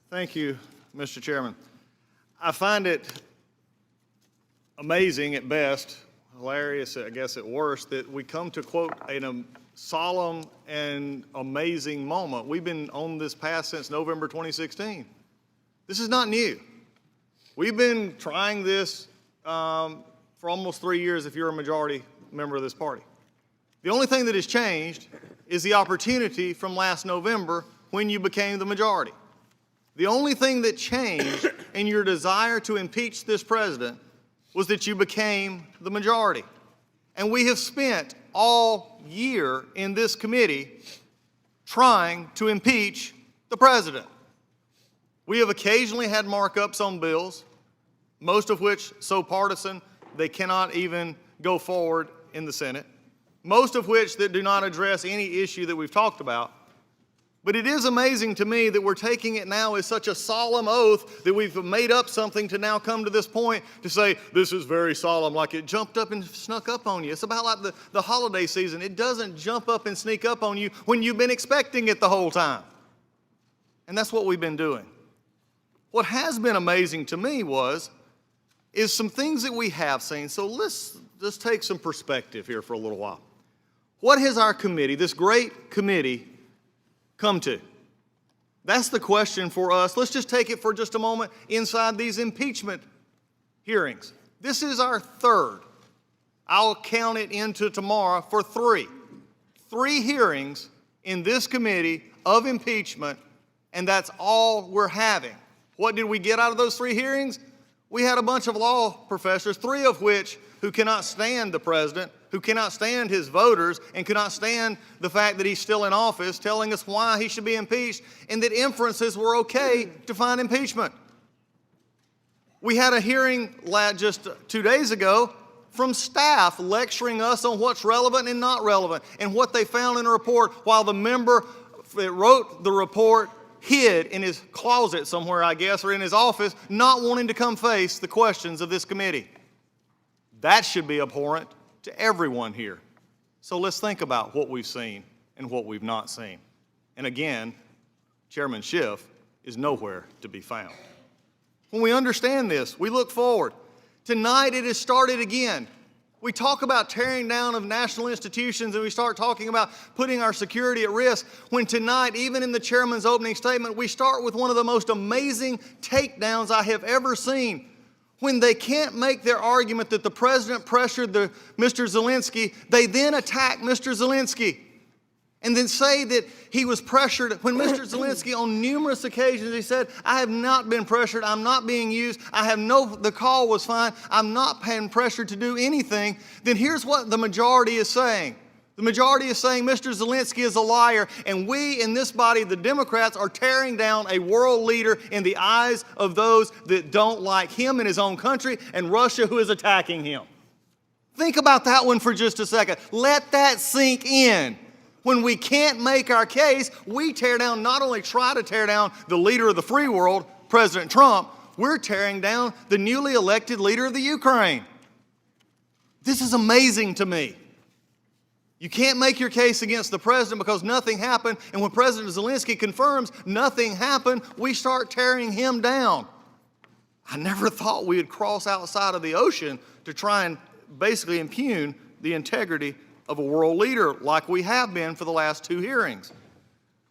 Thank you, Mr. Chairman. I find it amazing at best, hilarious, I guess, at worst, that we come to quote a solemn and amazing moment. We've been on this path since November 2016. This is not new. We've been trying this for almost 3 years if you're a majority member of this party. The only thing that has changed is the opportunity from last November when you became the majority. The only thing that changed in your desire to impeach this president was that you became the majority. And we have spent all year in this committee trying to impeach the president. We have occasionally had markups on bills, most of which so partisan they cannot even go forward in the Senate, most of which that do not address any issue that we've talked about. But it is amazing to me that we're taking it now as such a solemn oath that we've made up something to now come to this point to say, this is very solemn, like it jumped up and snuck up on you. It's about like the holiday season. It doesn't jump up and sneak up on you when you've been expecting it the whole time. And that's what we've been doing. What has been amazing to me is some things that we have seen. So let's just take some perspective here for a little while. What has our committee, this great committee, come to? That's the question for us. Let's just take it for just a moment inside these impeachment hearings. This is our third. I'll count it into tomorrow for three. 3 hearings in this committee of impeachment, and that's all we're having. What did we get out of those 3 hearings? We had a bunch of law professors, 3 of which who cannot stand the president, who cannot stand his voters, and cannot stand the fact that he's still in office, telling us why he should be impeached, and that inferences were okay to find impeachment. We had a hearing just 2 days ago from staff lecturing us on what's relevant and not relevant, and what they found in a report, while the member that wrote the report hid in his closet somewhere, I guess, or in his office, not wanting to come face the questions of this committee. That should be abhorrent to everyone here. So let's think about what we've seen and what we've not seen. And again, Chairman Schiff is nowhere to be found. When we understand this, we look forward. Tonight it has started again. We talk about tearing down of national institutions, and we start talking about putting our security at risk, when tonight, even in the chairman's opening statement, we start with one of the most amazing takedowns I have ever seen. When they can't make their argument that the president pressured Mr. Zelensky, they then attack Mr. Zelensky and then say that he was pressured. When Mr. Zelensky on numerous occasions, he said, I have not been pressured, I'm not being used, the call was fine, I'm not being pressured to do anything. Then here's what the majority is saying. The majority is saying Mr. Zelensky is a liar, and we in this body, the Democrats, are tearing down a world leader in the eyes of those that don't like him in his own country and Russia, who is attacking him. Think about that one for just a second. Let that sink in. When we can't make our case, we tear down, not only try to tear down the leader of the free world, President Trump, we're tearing down the newly elected leader of the Ukraine. This is amazing to me. You can't make your case against the president because nothing happened, and when President Zelensky confirms nothing happened, we start tearing him down. I never thought we would cross outside of the ocean to try and basically impugn the integrity of a world leader like we have been for the last 2 hearings.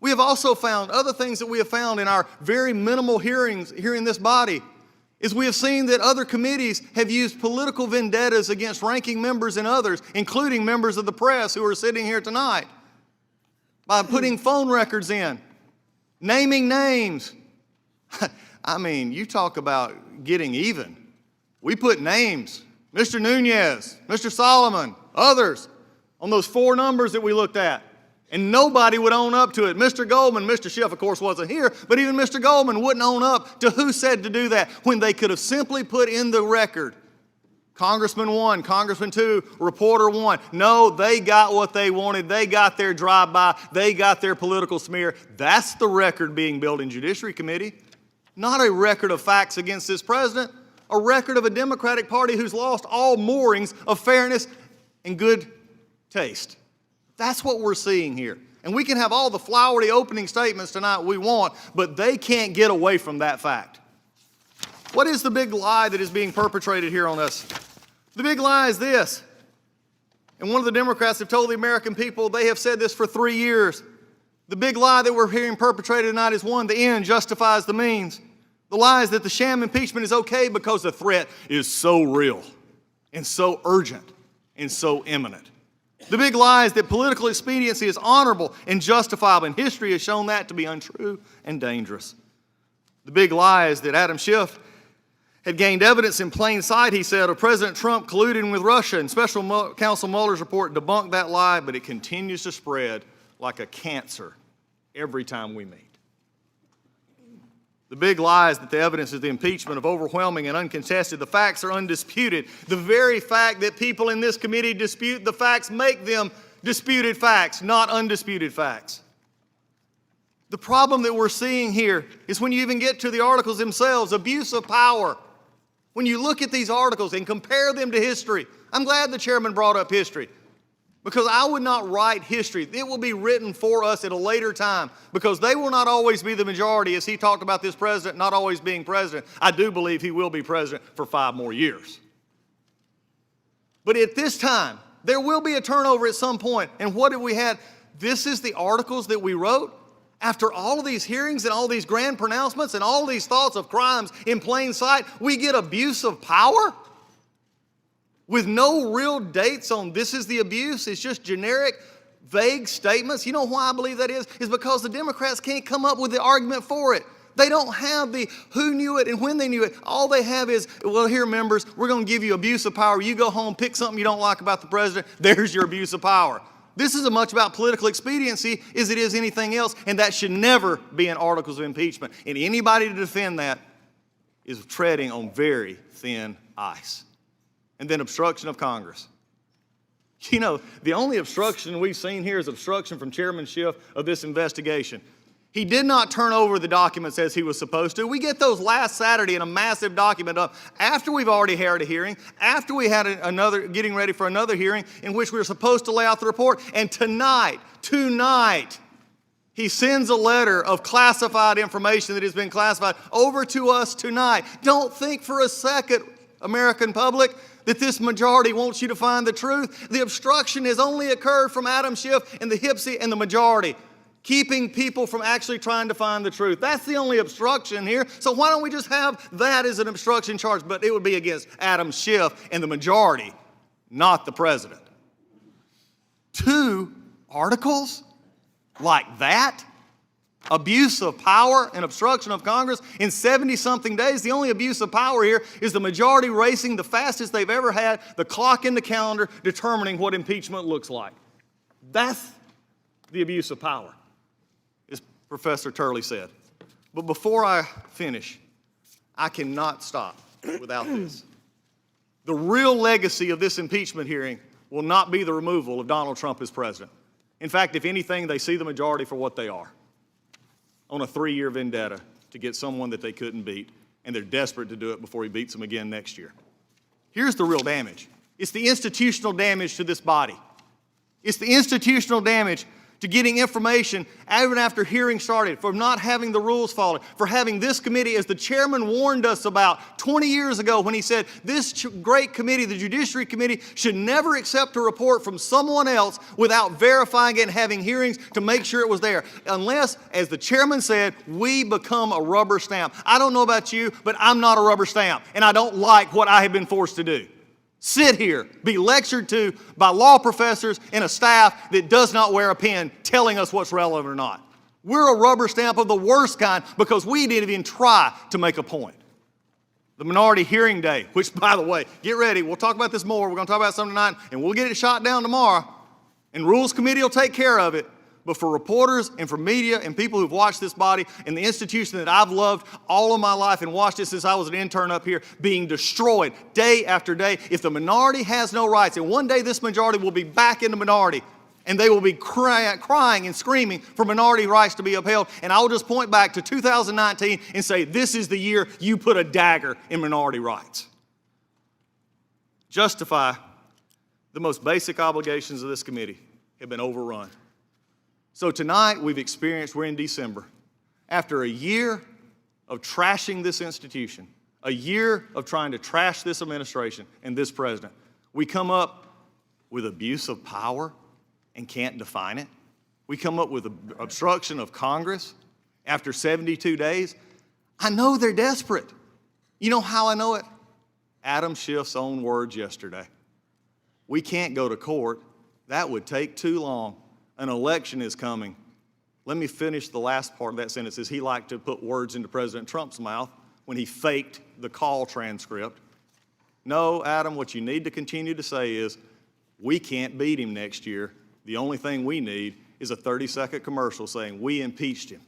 We have also found other things that we have found in our very minimal hearings here in this body, is we have seen that other committees have used political vendettas against ranking members and others, including members of the press who are sitting here tonight, by putting phone records in, naming names. I mean, you talk about getting even. We put names, Mr. Nunez, Mr. Solomon, others, on those 4 numbers that we looked at. And nobody would own up to it. Mr. Goldman, Mr. Schiff, of course, wasn't here, but even Mr. Goldman wouldn't own up to who said to do that when they could have simply put in the record, Congressman 1, Congressman 2, reporter 1. No, they got what they wanted. They got their drive-by. They got their political smear. That's the record being built in Judiciary Committee. Not a record of facts against this president, a record of a Democratic Party who's lost all moorings of fairness and good taste. That's what we're seeing here. And we can have all the flowery opening statements tonight we want, but they can't get away from that fact. What is the big lie that is being perpetrated here on us? The big lie is this, and one of the Democrats have told the American people, they have said this for 3 years. The big lie that we're hearing perpetrated tonight is one, the end justifies the means. The lie is that the sham impeachment is okay because the threat is so real and so urgent and so imminent. The big lie is that political expediency is honorable and justifiable, and history has shown that to be untrue and dangerous. The big lie is that Adam Schiff had gained evidence in plain sight, he said, of President Trump colluding with Russia, and Special Counsel Mueller's report debunked that lie, but it continues to spread like a cancer every time we meet. The big lie is that the evidence of the impeachment is overwhelming and uncontested. The facts are undisputed. The very fact that people in this committee dispute the facts make them disputed facts, not undisputed facts. The problem that we're seeing here is when you even get to the articles themselves, abuse of power. When you look at these articles and compare them to history, I'm glad the chairman brought up history, because I would not write history. It will be written for us at a later time, because they will not always be the majority. As he talked about this president not always being president, I do believe he will be president for 5 more years. But at this time, there will be a turnover at some point. And what have we had? This is the articles that we wrote after all of these hearings and all these grand pronouncements and all these thoughts of crimes in plain sight. We get abuse of power with no real dates on this is the abuse. It's just generic, vague statements. You know why I believe that is? Is because the Democrats can't come up with the argument for it. They don't have the who knew it and when they knew it. All they have is, well, here, members, we're going to give you abuse of power. You go home, pick something you don't like about the president. There's your abuse of power. This is as much about political expediency as it is anything else, and that should never be in articles of impeachment. And anybody to defend that is treading on very thin ice. And then obstruction of Congress. You know, the only obstruction we've seen here is obstruction from Chairman Schiff of this investigation. He did not turn over the documents as he was supposed to. We get those last Saturday in a massive document up after we've already had a hearing, after we had getting ready for another hearing in which we were supposed to lay out the report. And tonight, he sends a letter of classified information that has been classified over to us tonight. Don't think for a second, American public, that this majority wants you to find the truth. The obstruction has only occurred from Adam Schiff and the HPSCI and the majority, keeping people from actually trying to find the truth. That's the only obstruction here. So why don't we just have that as an obstruction charge? But it would be against Adam Schiff and the majority, not the president. 2 articles like that? Abuse of power and obstruction of Congress in 70-something days. The only abuse of power here is the majority racing the fastest they've ever had, the clock in the calendar determining what impeachment looks like. That's the abuse of power, as Professor Turley said. But before I finish, I cannot stop without this. The real legacy of this impeachment hearing will not be the removal of Donald Trump as president. In fact, if anything, they see the majority for what they are, on a 3-year vendetta to get someone that they couldn't beat, and they're desperate to do it before he beats them again next year. Here's the real damage. It's the institutional damage to this body. It's the institutional damage to getting information even after hearing started, for not having the rules followed, for having this committee, as the chairman warned us about 20 years ago when he said this great committee, the Judiciary Committee, should never accept a report from someone else without verifying it and having hearings to make sure it was there. Unless, as the chairman said, we become a rubber stamp. I don't know about you, but I'm not a rubber stamp, and I don't like what I have been forced to do. Sit here, be lectured to by law professors and a staff that does not wear a pen telling us what's relevant or not. We're a rubber stamp of the worst kind because we didn't even try to make a point. The minority hearing day, which, by the way, get ready, we'll talk about this more. We're going to talk about something tonight, and we'll get it shot down tomorrow, and Rules Committee will take care of it. But for reporters and for media and people who've watched this body and the institution that I've loved all of my life and watched it since I was an intern up here being destroyed day after day, if the minority has no rights, and one day this majority will be back in the minority, and they will be crying and screaming for minority rights to be upheld, and I will just point back to 2019 and say, this is the year you put a dagger in minority rights. Justify the most basic obligations of this committee have been overrun. So tonight we're in December. After a year of trashing this institution, a year of trying to trash this administration and this president, we come up with abuse of power and can't define it. We come up with obstruction of Congress after 72 days. I know they're desperate. You know how I know it? Adam Schiff's own words yesterday. We can't go to court. That would take too long. An election is coming. Let me finish the last part of that sentence, as he liked to put words into President Trump's mouth when he faked the call transcript. No, Adam, what you need to continue to say is, we can't beat him next year. The only thing we need is a 30-second commercial saying, we impeached him.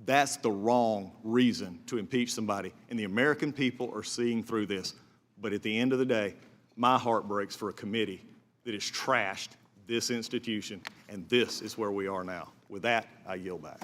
That's the wrong reason to impeach somebody, and the American people are seeing through this. But at the end of the day, my heart breaks for a committee that has trashed this institution, and this is where we are now. With that, I yield back.